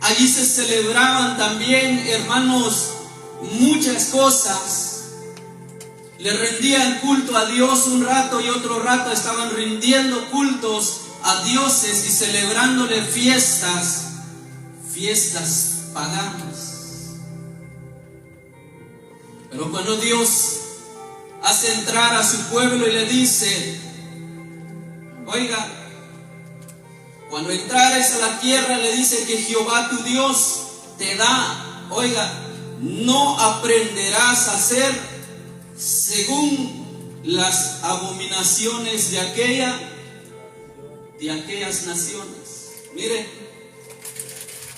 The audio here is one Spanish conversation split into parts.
allí se celebraban también, hermanos, muchas cosas. Le rendían culto a Dios un rato y otro rato estaban rindiendo cultos a dioses y celebrándole fiestas paganas. Pero cuando Dios hace entrar a su pueblo y le dice: oiga, cuando entrares a la tierra, le dice que Jehová tu Dios te da, oiga, no aprenderás a hacer según las abominaciones de aquellas naciones. Mire,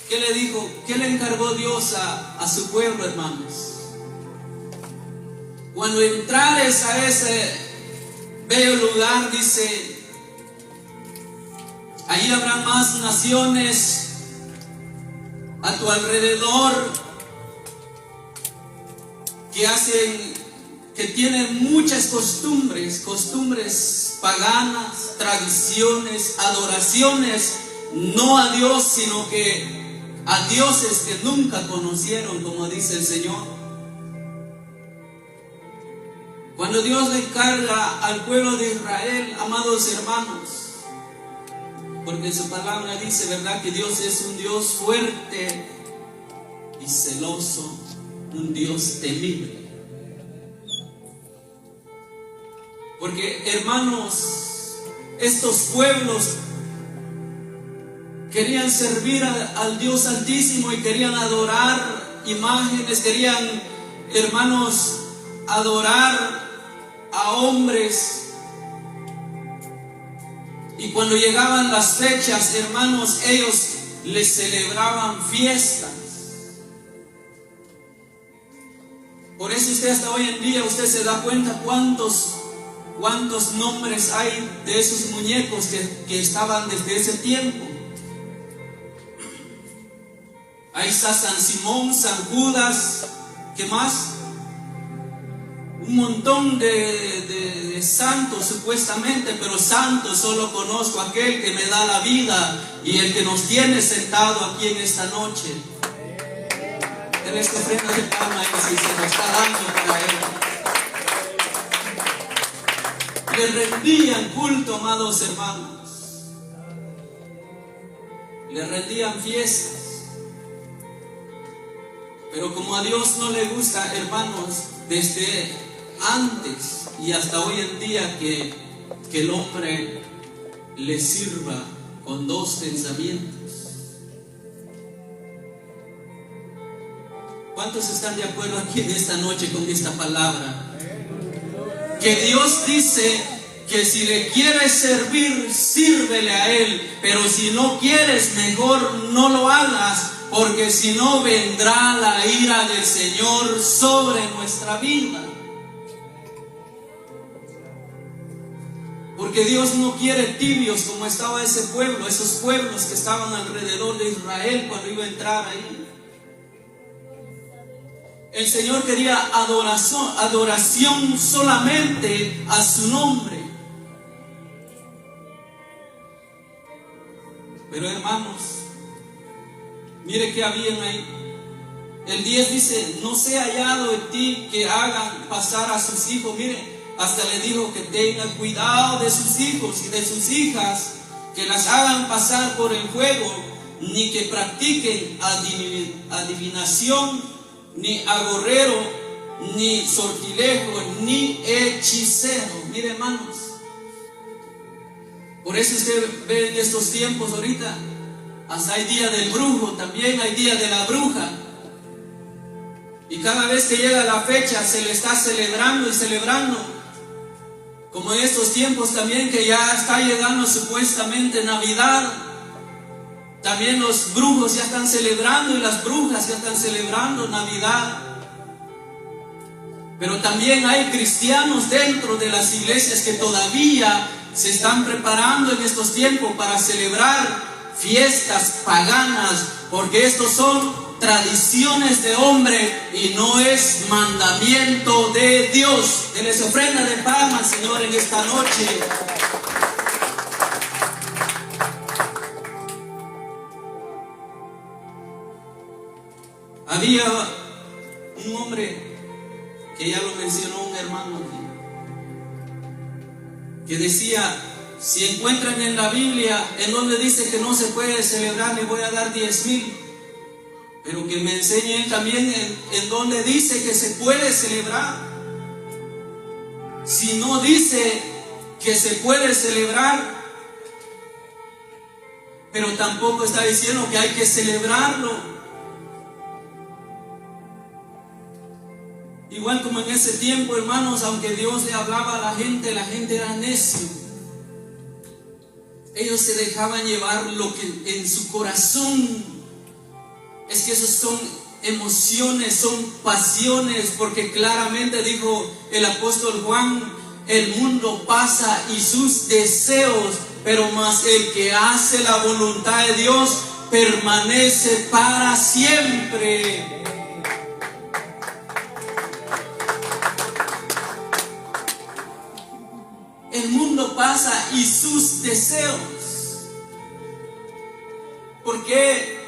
¿qué le dijo? ¿Qué le encargó Dios a su pueblo, hermanos? Cuando entrares a ese bello lugar, dice, allí habrá más naciones a tu alrededor que tienen muchas costumbres paganas, tradiciones, adoraciones, no a Dios, sino que a dioses que nunca conocieron, como dice el Señor. Cuando Dios le encarga al pueblo de Israel, amados hermanos, porque su palabra dice, ¿verdad?, que Dios es un Dios fuerte y celoso, un Dios temible. Porque, hermanos, estos pueblos querían servir al Dios Altísimo y querían adorar imágenes, querían, hermanos, adorar a hombres. Y cuando llegaban las fechas, hermanos, ellos les celebraban fiestas. Por eso usted hasta hoy en día, usted se da cuenta cuántos nombres hay de esos muñecos que estaban desde ese tiempo. Ahí está San Simón, San Judas, ¿qué más? Un montón de santos supuestamente, pero santo solo conozco aquel que me da la vida y el que nos tiene sentado aquí en esta noche. Él es que ofrenda de palma y se nos está dando para él. Le rendían culto, amados hermanos. Le rendían fiestas. Pero como a Dios no le gusta, hermanos, desde antes y hasta hoy en día que el hombre le sirva con dos pensamientos. ¿Cuántos están de acuerdo aquí en esta noche con esta palabra? Que Dios dice que si le quieres servir, sírvele a Él, pero si no quieres, mejor no lo hagas, porque si no vendrá la ira del Señor sobre nuestra vida. Porque Dios no quiere tibios como estaba ese pueblo, esos pueblos que estaban alrededor de Israel cuando iba a entrar ahí. El Señor quería adoración solamente a su nombre. Pero hermanos, mire que habían ahí. El 10 dice, no sea hallado en ti que hagan pasar a sus hijos. Mire, hasta le dijo que tengan cuidado de sus hijos y de sus hijas, que las hagan pasar por el fuego, ni que practiquen adivinación, ni agorrero, ni sortilejo, ni hechicero. Mire, hermanos, por eso usted ve en estos tiempos ahorita, hasta hay día del brujo, también hay día de la bruja. Y cada vez que llega la fecha se le está celebrando y celebrando. Como en estos tiempos también que ya está llegando supuestamente Navidad. También los brujos ya están celebrando y las brujas ya están celebrando Navidad. Pero también hay cristianos dentro de las iglesias que todavía se están preparando en estos tiempos para celebrar fiestas paganas, porque estos son tradiciones de hombre y no es mandamiento de Dios. Que les ofrenda de palmas, Señor, en esta noche. Había un hombre que ya lo mencionó un hermano aquí, que decía: si encuentran en la Biblia en donde dice que no se puede celebrar, le voy a dar 10,000. Pero que me enseñe él también en donde dice que se puede celebrar. Si no dice que se puede celebrar, pero tampoco está diciendo que hay que celebrarlo. Igual como en ese tiempo, hermanos, aunque Dios le hablaba a la gente era necio. Ellos se dejaban llevar lo que en su corazón. Es que esos son emociones, son pasiones, porque claramente dijo el apóstol Juan: el mundo pasa y sus deseos, pero más el que hace la voluntad de Dios permanece para siempre. El mundo pasa y sus deseos. ¿Por qué?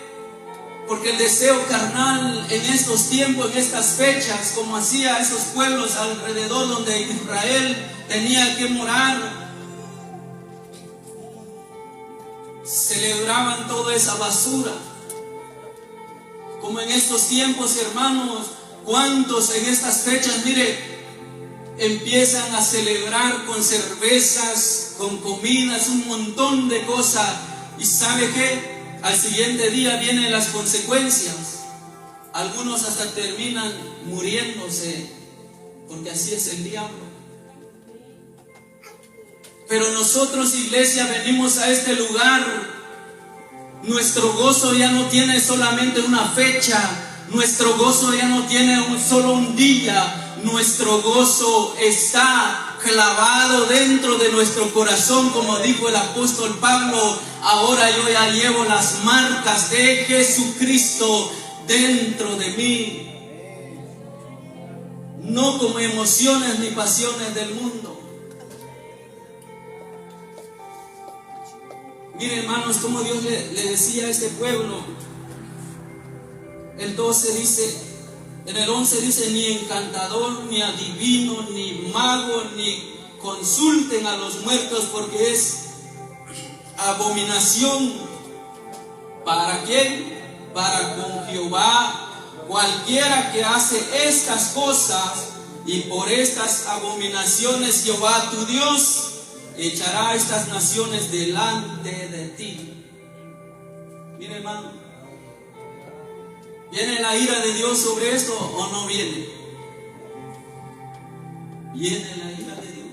Porque el deseo carnal en estos tiempos, en estas fechas, como hacía esos pueblos alrededor donde Israel tenía que morar, celebraban toda esa basura. Como en estos tiempos, hermanos, ¿cuántos en estas fechas, mire, empiezan a celebrar con cervezas, con comidas, un montón de cosas? ¿Y sabe qué? Al siguiente día vienen las consecuencias. Algunos hasta terminan muriéndose, porque así es el diablo. Pero nosotros, iglesia, venimos a este lugar. Nuestro gozo ya no tiene solamente una fecha. Nuestro gozo ya no tiene solo un día. Nuestro gozo está clavado dentro de nuestro corazón, como dijo el apóstol Pablo: ahora yo ya llevo las marcas de Jesucristo dentro de mí. No como emociones ni pasiones del mundo. Miren, hermanos, como Dios le decía a este pueblo. El 12 dice, en el 11 dice: ni encantador, ni adivino, ni mago, ni consulten a los muertos, porque es abominación. ¿Para quién? Para con Jehová. Cualquiera que hace estas cosas, y por estas abominaciones Jehová tu Dios echará estas naciones delante de ti. Mire, hermano, ¿viene la ira de Dios sobre esto o no viene? Viene la ira de Dios.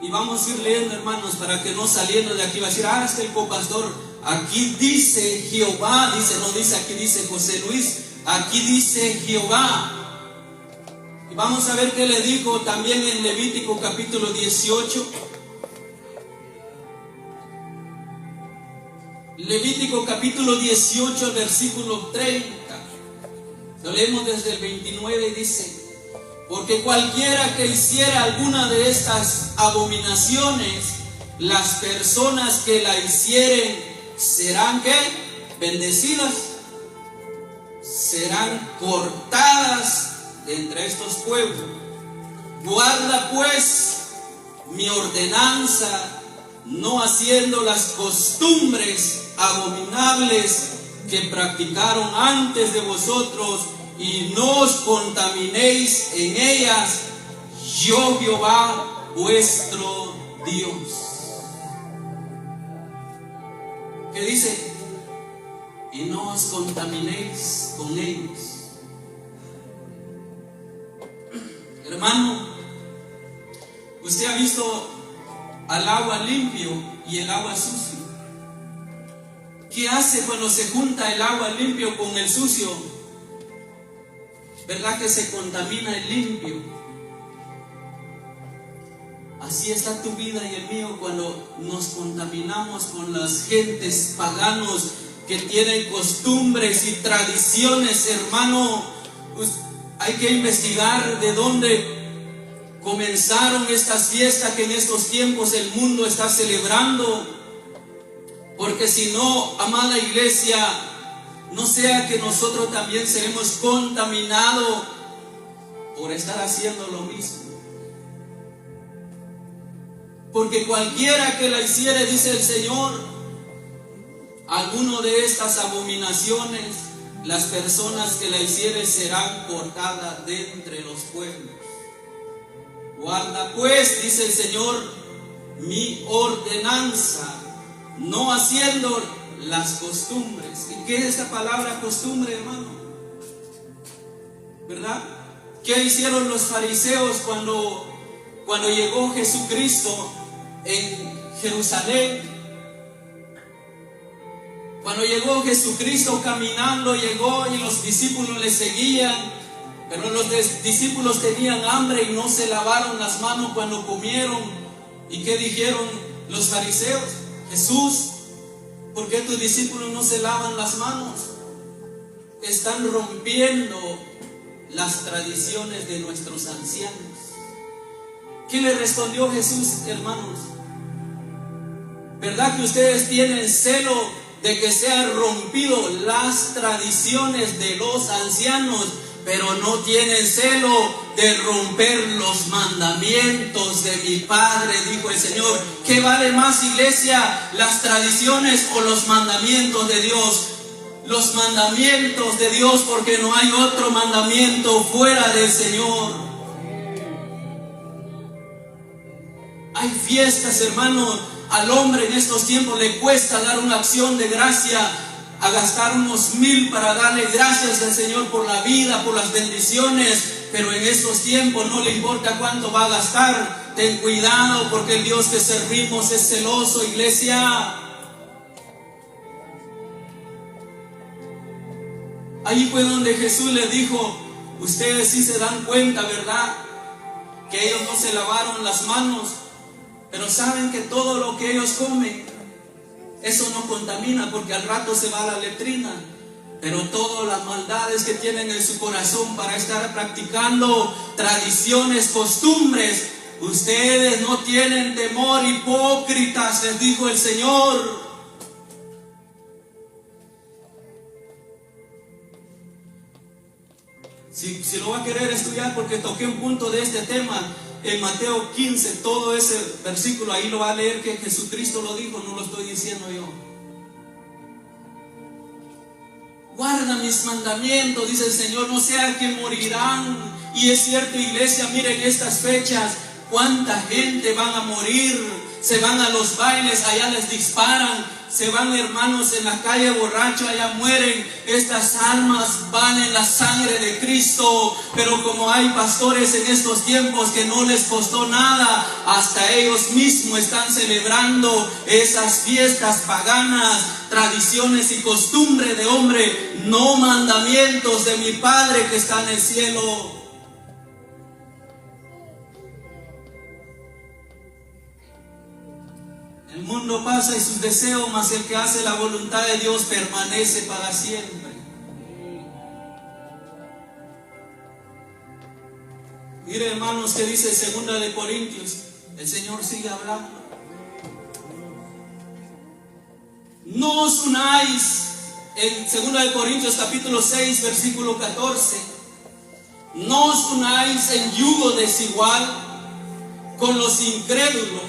Y vamos a ir leyendo, hermanos, para que no saliendo de aquí va a decir: ah, el copastor, aquí dice Jehová, dice, no dice aquí dice José Luis, aquí dice Jehová. Y vamos a ver qué le dijo también en Levítico capítulo 18. Levítico capítulo 18, versículo 30. Lo leemos desde el 29 y dice: porque cualquiera que hiciera alguna de estas abominaciones, las personas que la hicieren serán ¿qué? Bendecidas, serán cortadas de entre estos pueblos. Guarda pues mi ordenanza, no haciendo las costumbres abominables que practicaron antes de vosotros, y no os contaminéis en ellas, yo Jehová vuestro Dios. ¿Qué dice? Y no os contaminéis con ellos. Hermano, usted ha visto al agua limpio y el agua sucio. ¿Qué hace cuando se junta el agua limpio con el sucio? ¿Verdad que se contamina el limpio? Así está tu vida y el mío cuando nos contaminamos con las gentes paganos que tienen costumbres y tradiciones, hermano. Pues hay que investigar de dónde comenzaron estas fiestas que en estos tiempos el mundo está celebrando. Porque si no, amada iglesia, No sea que nosotros también seremos contaminados por estar haciendo lo mismo. Porque cualquiera que la hiciere, dice el Señor, alguno de estas abominaciones, las personas que la hicieren serán cortadas de entre los pueblos. Guarda pues, dice el Señor, mi ordenanza, no haciendo las costumbres. ¿Y qué es esta palabra costumbre, hermano? ¿Verdad? ¿Qué hicieron los fariseos cuando llegó Jesucristo en Jerusalén? Cuando llegó Jesucristo caminando, llegó y los discípulos le seguían, pero los discípulos tenían hambre y no se lavaron las manos cuando comieron. ¿Y qué dijeron los fariseos? Jesús, ¿por qué tus discípulos no se lavan las manos? Están rompiendo las tradiciones de nuestros ancianos. ¿Qué le respondió Jesús, hermanos? ¿Verdad que ustedes tienen celo de que sean rompido las tradiciones de los ancianos, pero no tienen celo de romper los mandamientos de mi Padre? Dijo el Señor. ¿Qué vale más, iglesia, las tradiciones o los mandamientos de Dios? Los mandamientos de Dios, porque no hay otro mandamiento fuera del Señor. Hay fiestas, hermanos. Al hombre en estos tiempos le cuesta dar una acción de gracia, a gastar unos 1000 para darle gracias al Señor por la vida, por las bendiciones, pero en estos tiempos no le importa cuánto va a gastar. Ten cuidado, porque el Dios que servimos es celoso, iglesia. Ahí fue donde Jesús les dijo: ustedes sí se dan cuenta, ¿verdad?, que ellos no se lavaron las manos, pero saben que todo lo que ellos comen, eso no contamina, porque al rato se va a la letrina. Pero todas las maldades que tienen en su corazón para estar practicando tradiciones, costumbres, ustedes no tienen temor, hipócritas, les dijo el Señor. Si lo va a querer estudiar, porque toqué un punto de este tema en Mateo 15, todo ese versículo ahí lo va a leer, que Jesucristo lo dijo, no lo estoy diciendo yo. Guarda mis mandamientos, dice el Señor, no sea que morirán. Y es cierto, iglesia, miren estas fechas, cuánta gente van a morir. Se van a los bailes, allá les disparan. Se van, hermanos, en la calle borrachos, allá mueren. Estas almas van en la sangre de Cristo. Pero como hay pastores en estos tiempos que no les costó nada, hasta ellos mismos están celebrando esas fiestas paganas, tradiciones y costumbres de hombre, no mandamientos de mi Padre que está en el cielo. El mundo pasa y sus deseos, mas el que hace la voluntad de Dios permanece para siempre. Mire, hermanos, que dice 2 de Corintios, el Señor sigue hablando. No os unáis, en 2 de Corintios capítulo 6, versículo 14, no os unáis en yugo desigual con los incrédulos.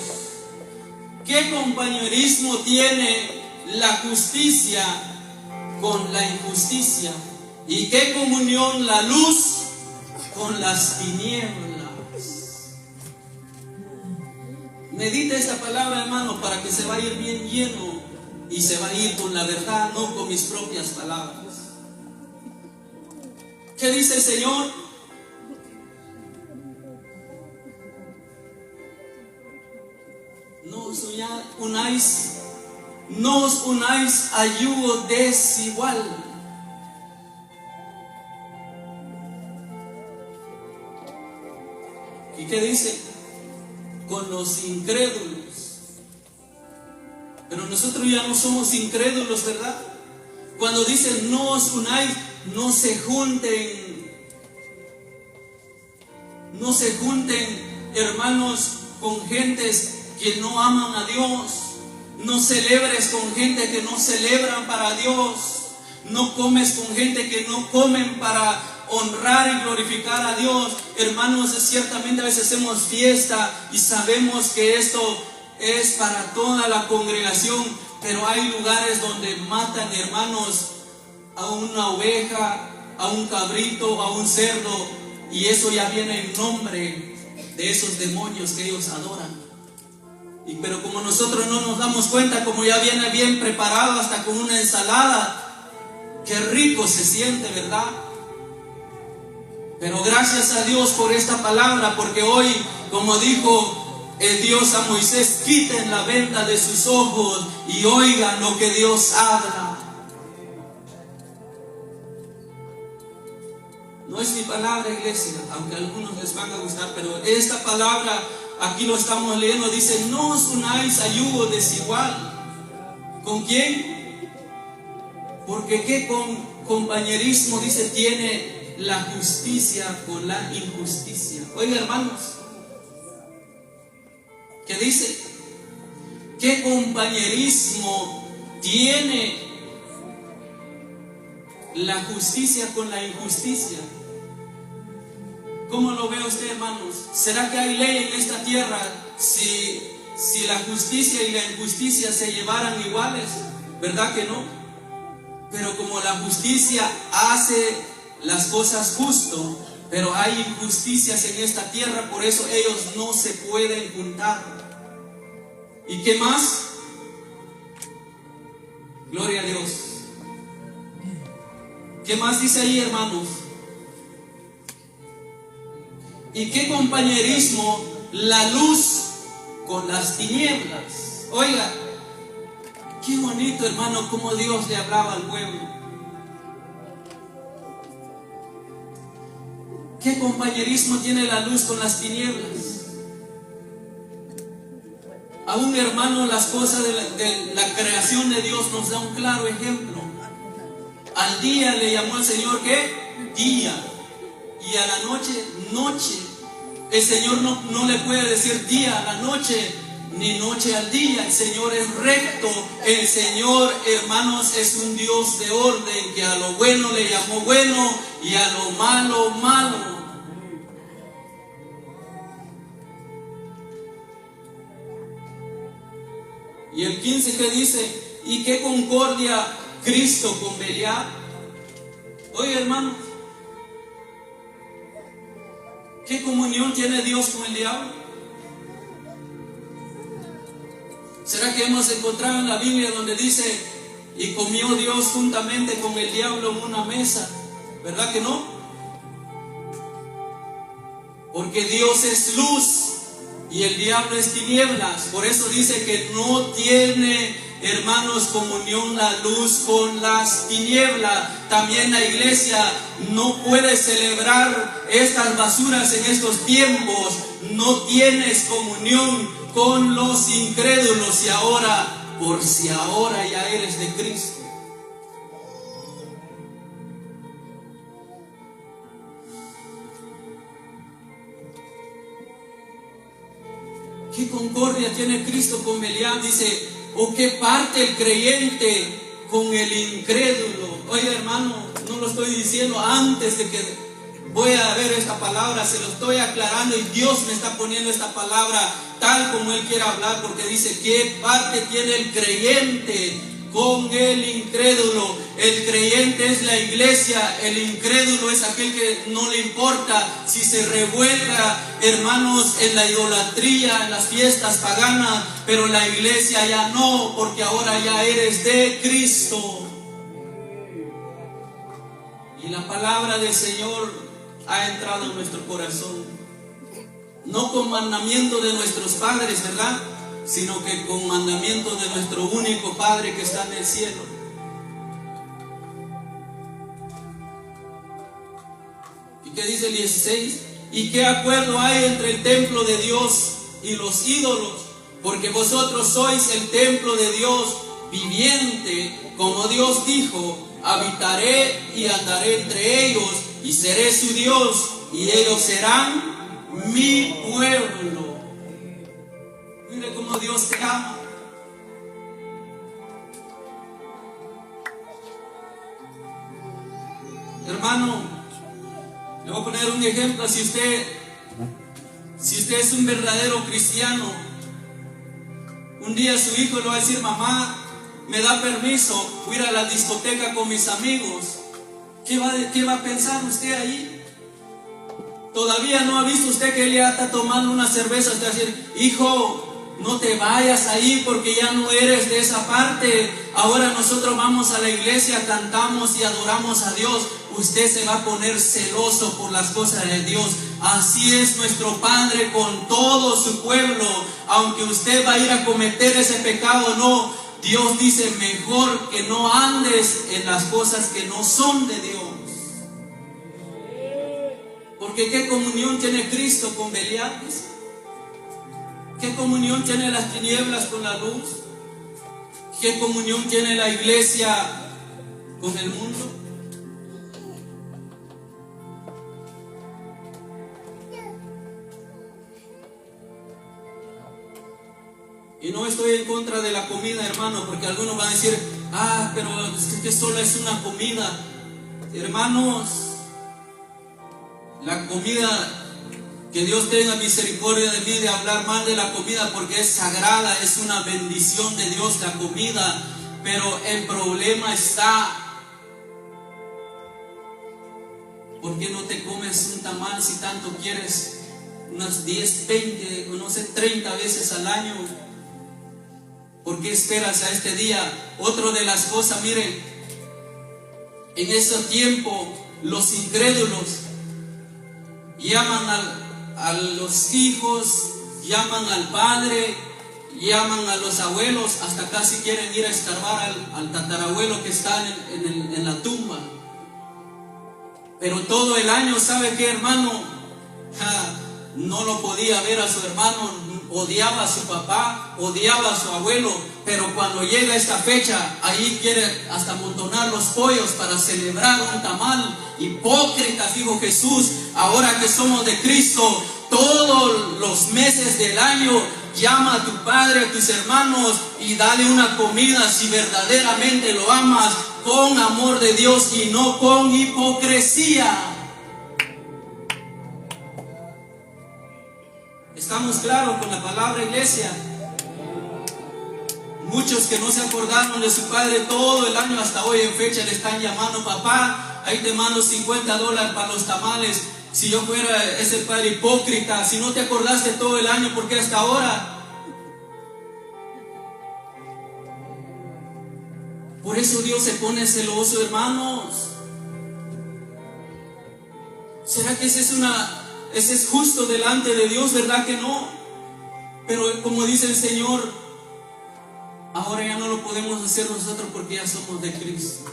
¿Qué compañerismo tiene la justicia con la injusticia? ¿Y qué comunión la luz con las tinieblas? Medita esta palabra, hermano, para que se vaya a ir bien lleno y se va a ir con la verdad, no con mis propias palabras. ¿Qué dice el Señor? No os unáis a yugo desigual. ¿Y qué dice? Con los incrédulos. Pero nosotros ya no somos incrédulos, ¿verdad? Cuando dice no os unáis, no se junten. No se junten, hermanos, con gentes que no aman a Dios. No celebres con gente que no celebran para Dios. no comes con gente que no comen para honrar y glorificar a Dios. Hermanos, ciertamente a veces hacemos fiesta y sabemos que esto es para toda la congregación, pero hay lugares donde matan, hermanos, a una oveja, a un cabrito, a un cerdo, y eso ya viene en nombre de esos demonios que ellos adoran. Pero como nosotros no nos damos cuenta, como ya viene bien preparado hasta con una ensalada, qué rico se siente, ¿verdad? Pero gracias a Dios por esta palabra, porque hoy, como dijo el Dios a Moisés, quiten la venda de sus ojos y oigan lo que Dios habla. No es mi palabra, iglesia, aunque a algunos les van a gustar, pero esta palabra, aquí lo estamos leyendo, dice: no os unáis a yugo desigual. ¿Con quién? Porque qué compañerismo, dice, tiene la justicia con la injusticia. Oiga, hermanos, ¿qué dice? ¿Qué compañerismo tiene la justicia con la injusticia? ¿Cómo lo ve usted, hermanos? ¿Será que hay ley en esta tierra si la justicia y la injusticia se llevaran iguales? ¿Verdad que no? Pero como la justicia hace las cosas justo, pero hay injusticias en esta tierra, por eso ellos no se pueden juntar. ¿Y qué más? Gloria a Dios. ¿Qué más dice ahí, hermanos? ¿Y qué compañerismo la luz con las tinieblas? Oiga, qué bonito, hermano, cómo Dios le hablaba al pueblo. ¿Qué compañerismo tiene la luz con las tinieblas? Aún, hermano, las cosas de la creación de Dios nos da un claro ejemplo. Al día le llamó el Señor, ¿qué? Día. Y a la noche, noche. El Señor no le puede decir día a la noche, ni noche al día. El Señor es recto. El Señor, hermanos, es un Dios de orden, que a lo bueno le llamó bueno y a lo malo, malo. Y el 15 que dice: ¿y qué concordia Cristo con Belial? Oye, hermano, ¿qué comunión tiene Dios con el diablo? ¿Será que hemos encontrado en la Biblia donde dice: y comió Dios juntamente con el diablo en una mesa? ¿Verdad que no? Porque Dios es luz y el diablo es tinieblas. Por eso dice que no tiene, hermanos, comunión la luz con las tinieblas. También la iglesia no puede celebrar estas basuras en estos tiempos. No tienes comunión con los incrédulos, y ahora, por si ahora ya eres de Cristo. ¿Qué concordia tiene Cristo con Belial? Dice: ¿o qué parte el creyente con el incrédulo? Oye, hermano, no lo estoy diciendo antes de que voy a ver esta palabra, se lo estoy aclarando, y Dios me está poniendo esta palabra tal como Él quiere hablar, porque dice: ¿qué parte tiene el creyente con el incrédulo? El creyente es la iglesia, el incrédulo es aquel que no le importa si se revuelca, hermanos, en la idolatría, en las fiestas paganas, pero la iglesia ya no, porque ahora ya eres de Cristo. Y la palabra del Señor ha entrado en nuestro corazón, no con mandamiento de nuestros padres, ¿verdad?, sino que con mandamiento de nuestro único Padre que está en el cielo. ¿Y qué dice el 16? ¿Y qué acuerdo hay entre el templo de Dios y los ídolos? Porque vosotros sois el templo de Dios viviente, como Dios dijo: habitaré y andaré entre ellos, y seré su Dios, y ellos serán mi pueblo. Mire cómo Dios te ama. Hermano, le voy a poner un ejemplo. Si usted es un verdadero cristiano, un día su hijo le va a decir: mamá, ¿me da permiso? Voy a ir a la discoteca con mis amigos. ¿Qué va a pensar usted ahí? Todavía no ha visto usted que él ya está tomando una cerveza. Usted va a decir: hijo, no te vayas ahí porque ya no eres de esa parte. Ahora nosotros vamos a la iglesia, cantamos y adoramos a Dios. Usted se va a poner celoso por las cosas de Dios. Así es nuestro Padre con todo su pueblo. Aunque usted va a ir a cometer ese pecado o no, Dios dice: mejor que no andes en las cosas que no son de Dios. Porque ¿qué comunión tiene Cristo con Belial? ¿Qué comunión tiene las tinieblas con la luz? ¿Qué comunión tiene la iglesia con el mundo? Y no estoy en contra de la comida, hermano, porque algunos van a decir: pero es que solo es una comida. Hermanos, la comida, que Dios tenga misericordia de mí de hablar mal de la comida, porque es sagrada, es una bendición de Dios la comida. Pero el problema está: ¿por qué no te comes un tamal si tanto quieres? Unas 10, 20, no sé, 30 veces al año. ¿Por qué esperas a este día? Otra de las cosas, miren, en ese tiempo los incrédulos llaman a los hijos, llaman al padre, llaman a los abuelos, hasta casi quieren ir a escarbar al tatarabuelo que está en la tumba. Pero todo el año, ¿sabe qué, hermano? No lo podía ver a su hermano. Odiaba a su papá, odiaba a su abuelo, pero cuando llega esta fecha, ahí quiere hasta amontonar los pollos para celebrar un tamal. Hipócritas, dijo Jesús. Ahora que somos de Cristo, todos los meses del año, llama a tu padre, a tus hermanos y dale una comida si verdaderamente lo amas, con amor de Dios y no con hipocresía. ¿Estamos claros con la palabra, iglesia? Muchos que no se acordaron de su padre todo el año hasta hoy en fecha le están llamando: papá, ahí te mando $50 para los tamales. Si yo fuera ese padre hipócrita, si no te acordaste todo el año, ¿por qué hasta ahora? Por eso Dios se pone celoso, hermanos. ¿Será que ese es justo delante de Dios? ¿Verdad que no? Pero como dice el Señor, ahora ya no lo podemos hacer nosotros porque ya somos de Cristo.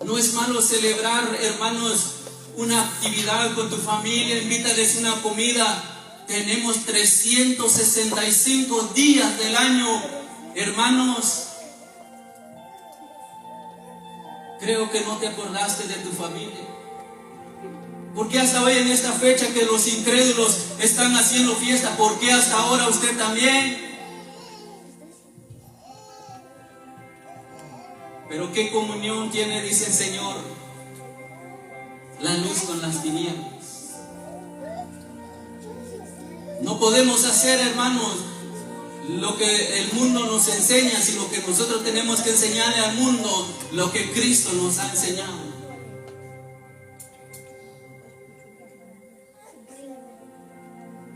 No es malo celebrar, hermanos, una actividad con tu familia, invítales una comida. Tenemos 365 días del año, hermanos. Creo que no te acordaste de tu familia. ¿Por qué hasta hoy en esta fecha que los incrédulos están haciendo fiesta? ¿Por qué hasta ahora usted también? Pero ¿qué comunión tiene, dice el Señor, la luz con las tinieblas? No podemos hacer, hermanos, lo que el mundo nos enseña, sino que nosotros tenemos que enseñarle al mundo lo que Cristo nos ha enseñado.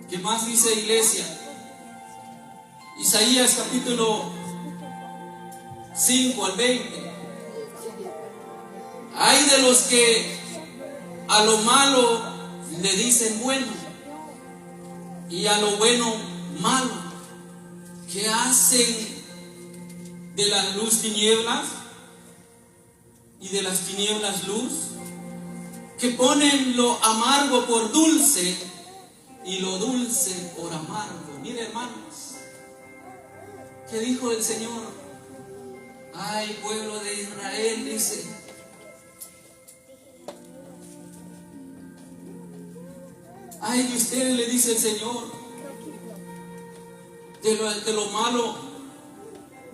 ¿Qué más dice, iglesia? Isaías capítulo 5 al 20. Hay de los que a lo malo le dicen bueno y a lo bueno malo, que hacen de la luz tinieblas y de las tinieblas luz, que ponen lo amargo por dulce y lo dulce por amargo. Mire, hermanos, ¿qué dijo el Señor? Ay, pueblo de Israel, dice: ay de ustedes, le dice el Señor, de lo malo,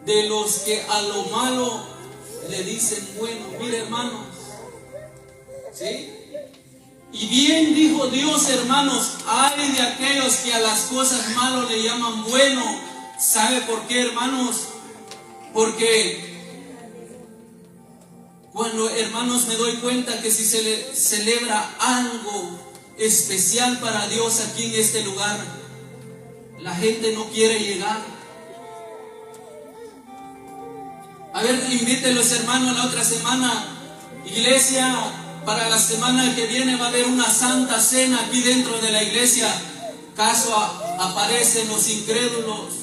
de los que a lo malo le le dicen bueno. Mire, hermanos, ¿sí? Y bien dijo Dios, hermanos, ay de aquellos que a las cosas malas le llaman bueno. ¿Sabe por qué, hermanos? Porque cuando, hermanos, me doy cuenta que si se le celebra algo especial para Dios aquí en este lugar, la gente no quiere llegar. A ver, invítelos, hermanos, la otra semana, iglesia. Para la semana que viene va a haber una santa cena aquí dentro de la iglesia. ¿Caso aparecen los incrédulos?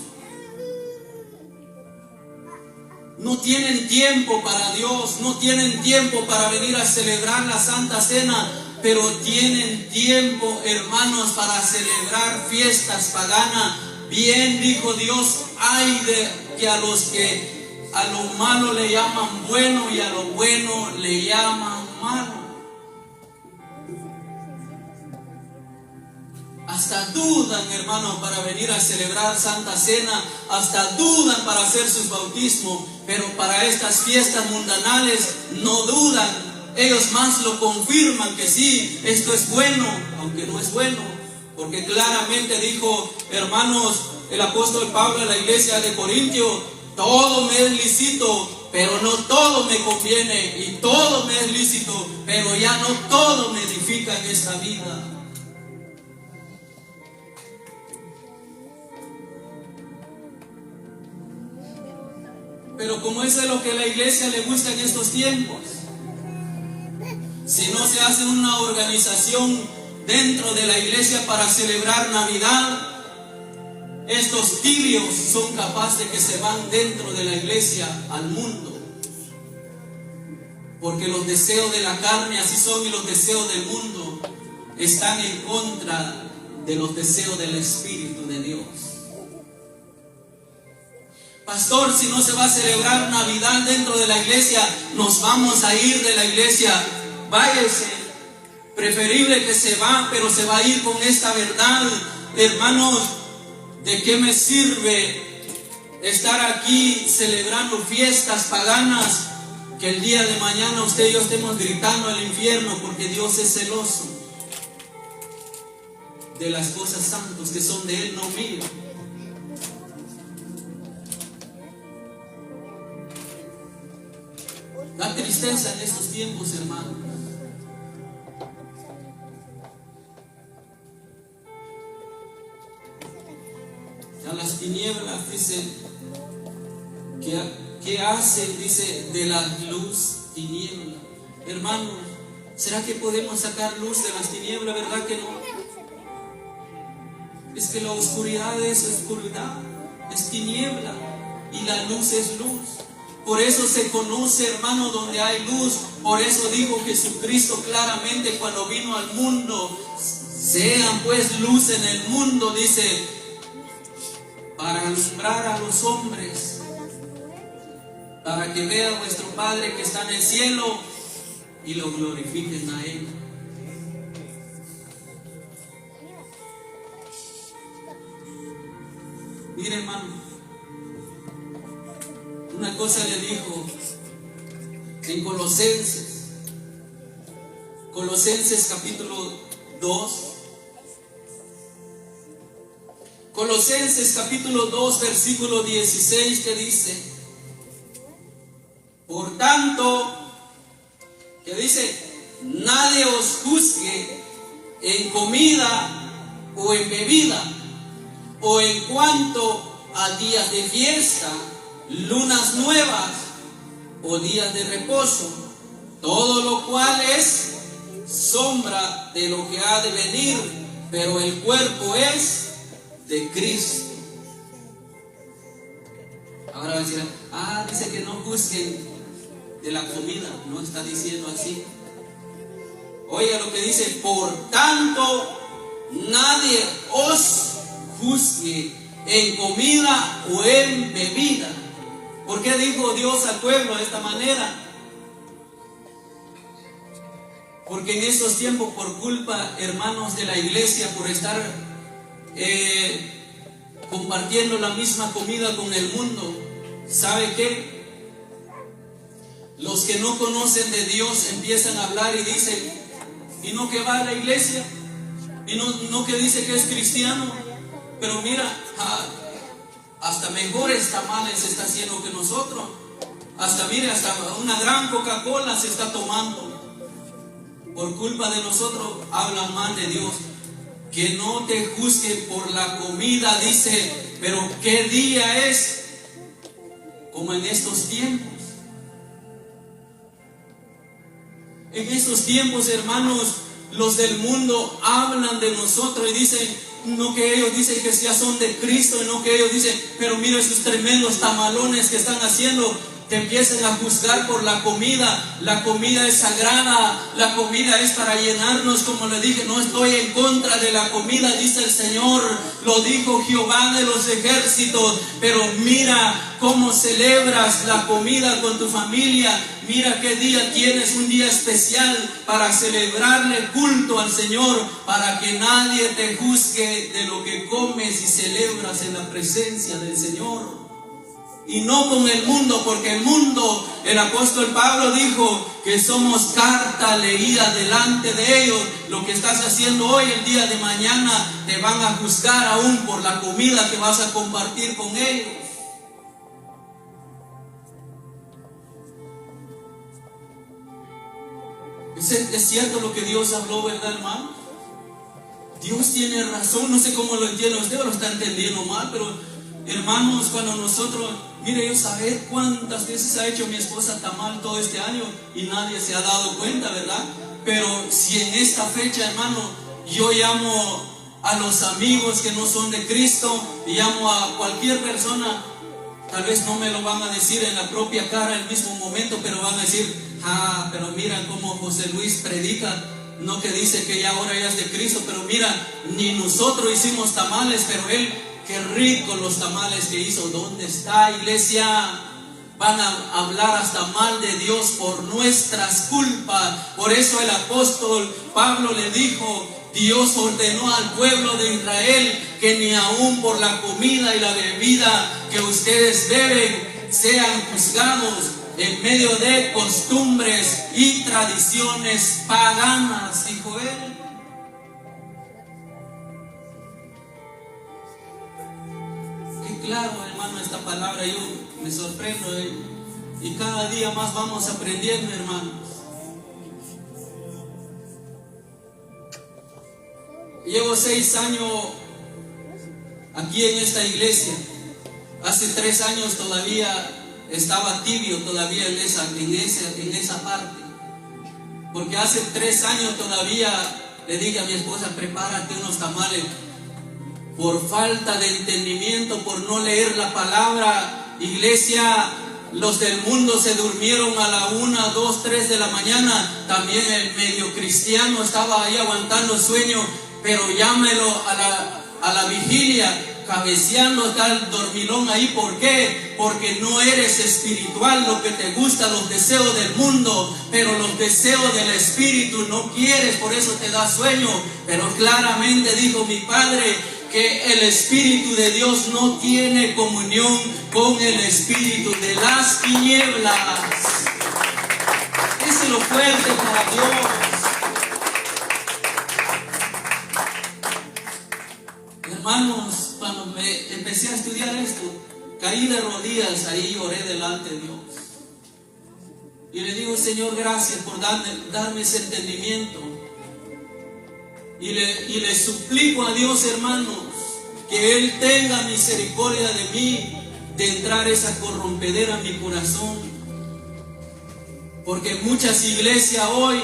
No tienen tiempo para Dios, no tienen tiempo para venir a celebrar la santa cena, pero tienen tiempo, hermanos, para celebrar fiestas paganas. Bien dijo Dios, ay de que a los que a lo malo le llaman bueno y a lo bueno le llaman malo. Hasta dudan, hermano, para venir a celebrar Santa Cena, hasta dudan para hacer sus bautismos, pero para estas fiestas mundanales no dudan. Ellos más lo confirman que sí, esto es bueno, aunque no es bueno, porque claramente dijo, hermanos, el apóstol Pablo en la iglesia de Corintio, todo me es lícito, pero no todo me conviene, y todo me es lícito, pero ya no todo me edifica en esta vida. Pero como eso es lo que a la iglesia le gusta en estos tiempos, si no se hace una organización dentro de la iglesia para celebrar Navidad, estos tibios son capaces de que se van dentro de la iglesia al mundo. Porque los deseos de la carne así son, y los deseos del mundo están en contra de los deseos del Espíritu de Dios. Pastor, si no se va a celebrar Navidad dentro de la iglesia, nos vamos a ir de la iglesia. Váyase, preferible que se va, pero se va a ir con esta verdad. Hermanos, ¿de qué me sirve estar aquí celebrando fiestas paganas? Que el día de mañana usted y yo estemos gritando al infierno, porque Dios es celoso de las cosas santas que son de Él, no mío. Da tristeza en estos tiempos, hermanos. A las tinieblas, dice, ¿qué hacen? Dice, de la luz, tiniebla. Hermanos, ¿será que podemos sacar luz de las tinieblas? ¿Verdad que no? Es que la oscuridad es oscuridad, es tiniebla, y la luz es luz. Por eso se conoce, hermano, donde hay luz. Por eso dijo Jesucristo claramente cuando vino al mundo: sean pues luz en el mundo, dice, para alumbrar a los hombres, para que vea vuestro Padre que está en el cielo y lo glorifiquen a Él. Mire, hermano, una cosa le dijo en Colosenses capítulo 2. Colosenses capítulo 2, versículo 16, que dice: por tanto, que dice, nadie os juzgue en comida o en bebida, o en cuanto a días de fiesta, lunas nuevas o días de reposo, todo lo cual es sombra de lo que ha de venir, pero el cuerpo es de Cristo. Ahora va a decir, dice que no juzguen de la comida. No está diciendo así. Oiga lo que dice: por tanto, nadie os juzgue en comida o en bebida. ¿Por qué dijo Dios al pueblo de esta manera? Porque en estos tiempos, por culpa, hermanos, de la iglesia, por estar compartiendo la misma comida con el mundo, ¿sabe qué? Los que no conocen de Dios empiezan a hablar y dicen, ¿y no que va a la iglesia? ¿Y no que dice que es cristiano? Pero mira, hasta mejores tamales está haciendo que nosotros. Hasta una gran Coca-Cola se está tomando. Por culpa de nosotros hablan mal de Dios. Que no te juzguen por la comida, dice, pero ¿qué día es? Como en estos tiempos. En estos tiempos, hermanos, los del mundo hablan de nosotros y dicen, no que ellos dicen que ya son de Cristo, y no que ellos dicen, pero mira esos tremendos tamalones que están haciendo. Te empiezan a juzgar por la comida. La comida es sagrada, la comida es para llenarnos. Como le dije, no estoy en contra de la comida, dice el Señor, lo dijo Jehová de los ejércitos. Pero mira cómo celebras la comida con tu familia. Mira qué día tienes, un día especial para celebrarle culto al Señor, para que nadie te juzgue de lo que comes y celebras en la presencia del Señor. Y no con el mundo, porque el mundo, el apóstol Pablo dijo que somos carta leída delante de ellos. Lo que estás haciendo hoy, el día de mañana, te van a juzgar aún por la comida que vas a compartir con ellos. Es cierto lo que Dios habló, ¿verdad, hermano? Dios tiene razón, no sé cómo lo entiende usted, lo está entendiendo mal, pero hermanos, cuando nosotros, mire, yo saber cuántas veces ha hecho mi esposa tamal todo este año y nadie se ha dado cuenta, ¿verdad? Pero si en esta fecha, hermano, yo llamo a los amigos que no son de Cristo, y llamo a cualquier persona, tal vez no me lo van a decir en la propia cara en el mismo momento, pero van a decir, pero mira cómo José Luis predica, no que dice que ya ahora ya es de Cristo, pero mira, ni nosotros hicimos tamales, pero él, qué rico los tamales que hizo. ¿Dónde está, iglesia? Van a hablar hasta mal de Dios por nuestras culpas. Por eso el apóstol Pablo le dijo, Dios ordenó al pueblo de Israel que ni aún por la comida y la bebida que ustedes beben sean juzgados en medio de costumbres y tradiciones paganas, dijo él. Claro, hermano, esta palabra yo me sorprendo, y cada día más vamos aprendiendo, hermanos. Llevo 6 años aquí en esta iglesia. Hace 3 años todavía estaba tibio todavía en esa parte, porque hace 3 años todavía le dije a mi esposa, prepárate unos tamales. Por falta de entendimiento, por no leer la palabra, iglesia, los del mundo se durmieron a la 1, 2, 3 de la mañana. También el medio cristiano estaba ahí aguantando sueño, pero llámelo a la vigilia, cabeceando, está el dormilón ahí. ¿Por qué? Porque no eres espiritual, lo que te gusta, los deseos del mundo, pero los deseos del espíritu no quieres, por eso te da sueño. Pero claramente dijo mi padre, que el Espíritu de Dios no tiene comunión con el espíritu de las tinieblas. Ese es lo fuerte para Dios. Hermanos, cuando me empecé a estudiar esto, caí de rodillas ahí, lloré delante de Dios. Y le digo, Señor, gracias por darme ese entendimiento. Y le suplico a Dios, hermanos, que Él tenga misericordia de mí, de entrar esa corrompedera en mi corazón. Porque en muchas iglesias hoy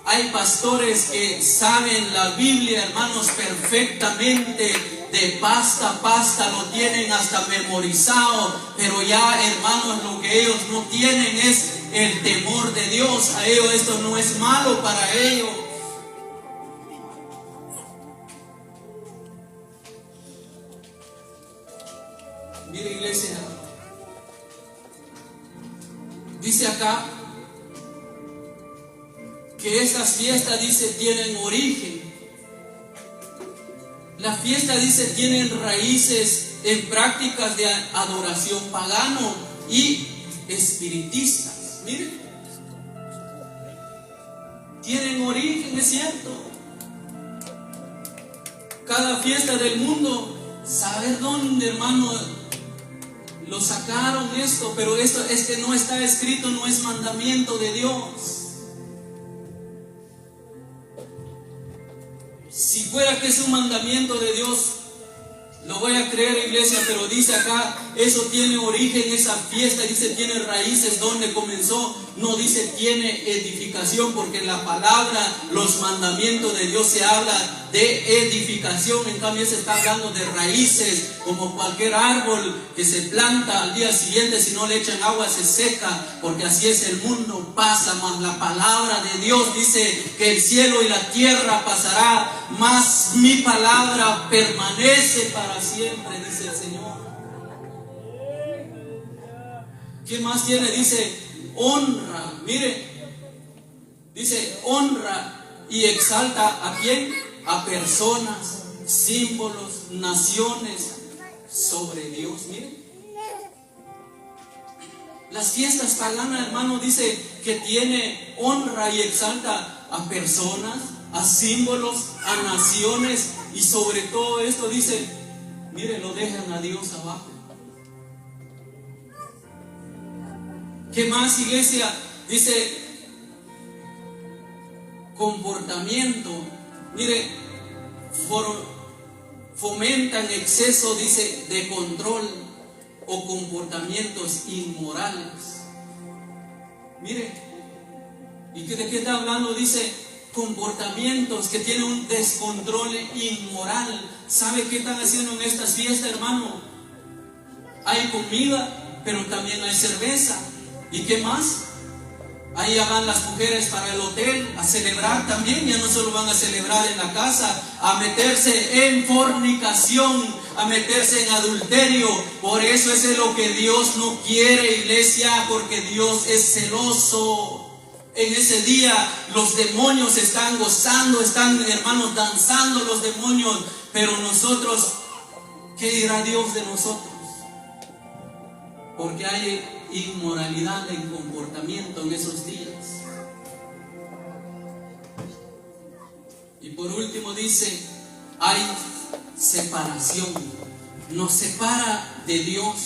hay pastores que saben la Biblia, hermanos, perfectamente, de pasta a pasta, lo tienen hasta memorizado, pero ya, hermanos, lo que ellos no tienen es el temor de Dios. A ellos esto no es malo para ellos. Mire, iglesia, dice acá que estas fiestas, dice, tienen origen. La fiesta, dice, tienen raíces en prácticas de adoración pagano, y espiritistas. Miren, tienen origen, es cierto. Cada fiesta del mundo, saber dónde, hermano, lo sacaron esto, pero esto es que no está escrito, no es mandamiento de Dios. Si fuera que es un mandamiento de Dios, lo voy a creer, iglesia, pero dice acá, eso tiene origen, esa fiesta, dice, tiene raíces, donde comenzó, no dice tiene edificación, porque en la palabra, los mandamientos de Dios se habla de edificación, en cambio se está hablando de raíces, como cualquier árbol que se planta al día siguiente, si no le echan agua se seca, porque así es el mundo, pasa, mas la palabra de Dios dice que el cielo y la tierra pasará, mas mi palabra permanece para siempre, dice el Señor. ¿Qué más tiene? Dice honra, mire, dice honra y exalta ¿a quién? A personas, símbolos, naciones sobre Dios. Mire, las fiestas paganas, hermano, dice que tiene honra y exalta a personas, a símbolos, a naciones, y sobre todo esto dice, mire, lo dejan a Dios abajo. ¿Qué más, iglesia? Dice comportamiento. Mire, fomentan exceso, dice, de control o comportamientos inmorales. Mire, ¿y de qué está hablando? Dice comportamientos que tienen un descontrol inmoral. ¿Sabe qué están haciendo en estas fiestas, hermano? Hay comida, pero también hay cerveza. ¿Y qué más? Ahí ya van las mujeres para el hotel a celebrar también. Ya no solo van a celebrar en la casa, a meterse en fornicación, a meterse en adulterio. Por eso es lo que Dios no quiere, iglesia, porque Dios es celoso. En ese día los demonios están gozando, están, hermanos, danzando los demonios. Pero nosotros, ¿qué dirá Dios de nosotros? Porque hay inmoralidad en comportamiento en esos días. Y por último dice, hay separación. ¿Nos separa de Dios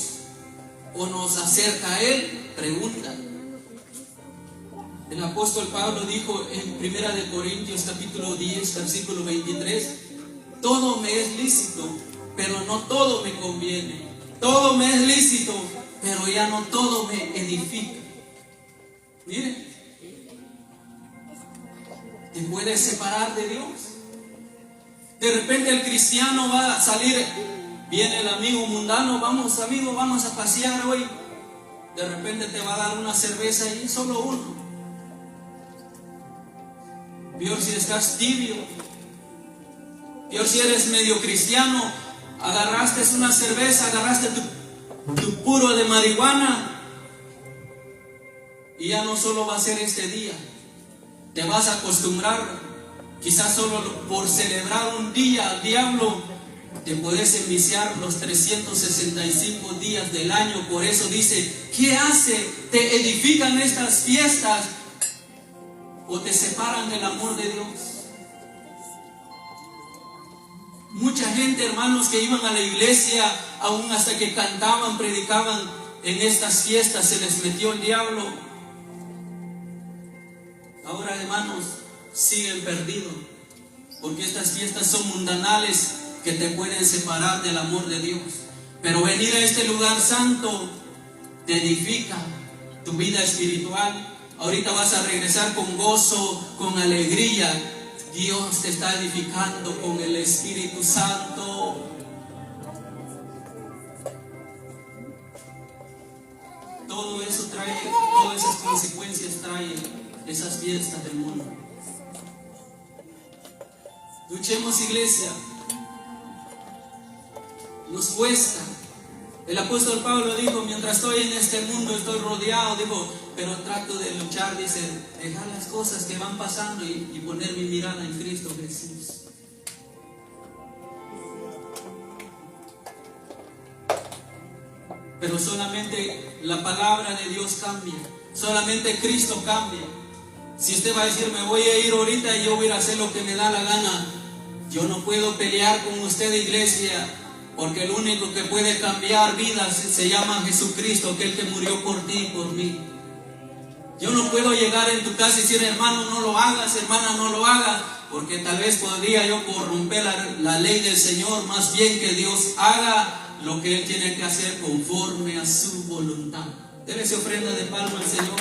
o nos acerca a Él? Pregunta. El apóstol Pablo dijo en 1 Corintios capítulo 10, versículo 23, todo me es lícito, pero no todo me conviene. Todo me es lícito, pero ya no todo me edifica. Mire, te puedes separar de Dios. De repente el cristiano va a salir, viene el amigo mundano, vamos amigo, vamos a pasear hoy. De repente te va a dar una cerveza y solo uno. Peor si estás tibio, peor si eres medio cristiano, agarraste una cerveza, agarraste tu puro de marihuana, y ya no solo va a ser este día, te vas a acostumbrar, quizás solo por celebrar un día al diablo, te puedes enviciar los 365 días del año. Por eso dice, ¿qué hace? ¿Te edifican estas fiestas o te separan del amor de Dios? Mucha gente, hermanos, que iban a la iglesia, aún hasta que cantaban, predicaban, en estas fiestas se les metió el diablo. Ahora, hermanos, siguen perdidos, porque estas fiestas son mundanales que te pueden separar del amor de Dios. Pero venir a este lugar santo te edifica tu vida espiritual. Ahorita vas a regresar con gozo, con alegría. Dios te está edificando con el Espíritu Santo. Todo eso trae, todas esas consecuencias traen esas fiestas del mundo. Luchemos, iglesia. Nos cuesta. El apóstol Pablo dijo, mientras estoy en este mundo estoy rodeado, dijo, pero trato de luchar, dice, dejar las cosas que van pasando y poner mi mirada en Cristo Jesús. pero solamente la palabra de Dios cambia, solamente Cristo cambia. Si usted va a decir, me voy a ir ahorita y yo voy a hacer lo que me da la gana, yo no puedo pelear con usted, iglesia, porque el único que puede cambiar vidas se llama Jesucristo, aquel que murió por ti y por mí. Yo no puedo llegar en tu casa y decir, hermano, no lo hagas, hermana, no lo hagas, porque tal vez podría yo corromper la ley del Señor. Más bien que Dios haga lo que Él tiene que hacer conforme a su voluntad. Dele esa ofrenda de palma al Señor.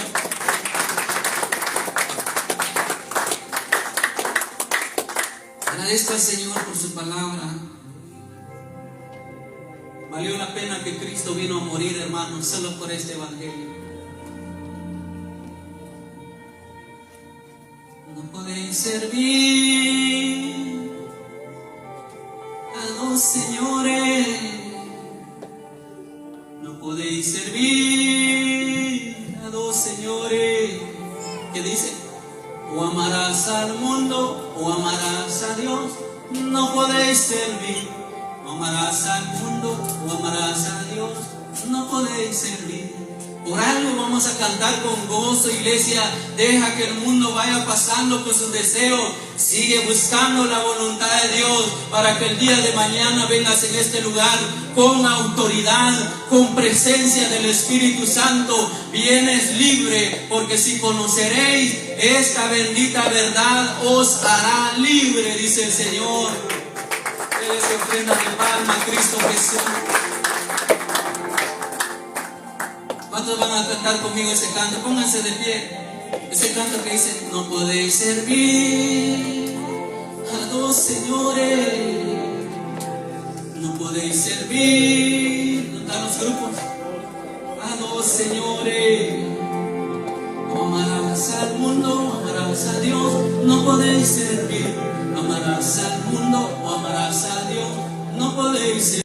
Agradezco al Señor por su palabra. Valió la pena que Cristo vino a morir, hermanos, solo por este evangelio. No podéis servir a dos señores. No podéis servir a dos señores. ¿Qué dice? O amarás al mundo o amarás a Dios. No podéis servir. O amarás al mundo o amarás a Dios. No podéis servir. Por algo vamos a cantar con gozo, iglesia. Deja que el mundo vaya pasando con sus deseos. Sigue buscando la voluntad de Dios para que el día de mañana vengas en este lugar con autoridad, con presencia del Espíritu Santo. Vienes libre, porque si conoceréis esta bendita verdad, os hará libre, dice el Señor. Él se ofrenda de palma a Cristo Jesús. ¿Cuántos van a cantar conmigo ese canto? Pónganse de pie. Ese canto que dice, no podéis servir a dos señores. No podéis servir. ¿Dónde están los grupos? A dos señores. O amarás al mundo o amarás a Dios. No podéis servir. Amarás al mundo o amarás a Dios. No podéis servir.